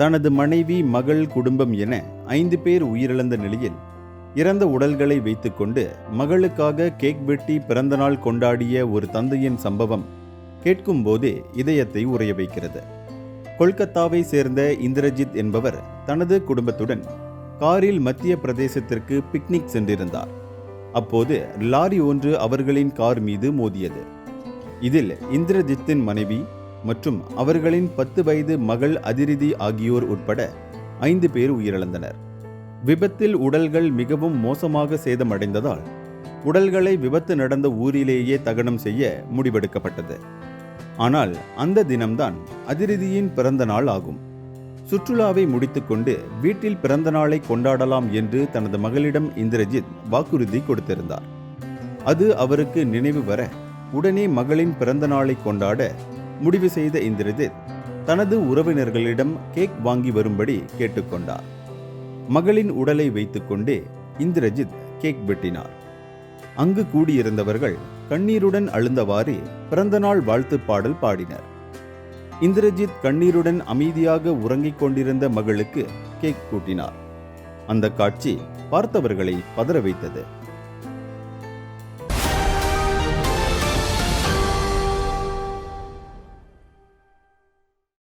தனது மனைவி, மகள், குடும்பம் என 5 பேர் உயிரிழந்த நிலையில் இறந்த உடல்களை வைத்துக்கொண்டு மகளுக்காக கேக் வெட்டி பிறந்தநாள் கொண்டாடிய ஒரு தந்தையின் சம்பவம் கேட்கும் போதே இதயத்தை உறைய வைக்கிறது. கொல்கத்தாவை சேர்ந்த இந்திரஜித் என்பவர் தனது குடும்பத்துடன் காரில் மத்திய பிரதேசத்திற்கு பிக்னிக் சென்றிருந்தார். அப்போது லாரி ஒன்று அவர்களின் கார் மீது மோதியது. இதில் இந்திரஜித்தின் மனைவி மற்றும் அவர்களின் 10 வயது மகள் அதிரிதி ஆகியோர் உட்பட 5 பேர் உயிரிழந்தனர். விபத்தில் உடல்கள் மிகவும் மோசமாக சேதமடைந்ததால் உடல்களை விபத்து நடந்த ஊரிலேயே தகனம் செய்ய முடிவெடுக்கப்பட்டது. ஆனால் அந்த தினம்தான் அதிரிதியின் பிறந்த நாள் ஆகும். சுற்றுலாவை முடித்துக்கொண்டு வீட்டில் பிறந்த நாளை கொண்டாடலாம் என்று தனது மகளிடம் இந்திரஜித் வாக்குறுதி கொடுத்திருந்தார். அது அவருக்கு நினைவு வர உடனே மகளின் பிறந்த நாளை கொண்டாட முடிவு செய்த இந்திரஜித் தனது உறவினர்களிடம் கேக் வாங்கி வரும்படி கேட்டுக்கொண்டார். மகளின் உடலை வைத்துக்கொண்டே இந்திரஜித் கேக் வெட்டினார். அங்கு கூடியிருந்தவர்கள் கண்ணீருடன் அழுந்தவாறு பிறந்தநாள் வாழ்த்து பாடல் பாடினர். இந்திரஜித் கண்ணீருடன் அமைதியாக உறங்கிக் கொண்டிருந்த மகளுக்கு கேக் கூட்டினார். அந்த காட்சி பார்த்தவர்களை பதற வைத்தது.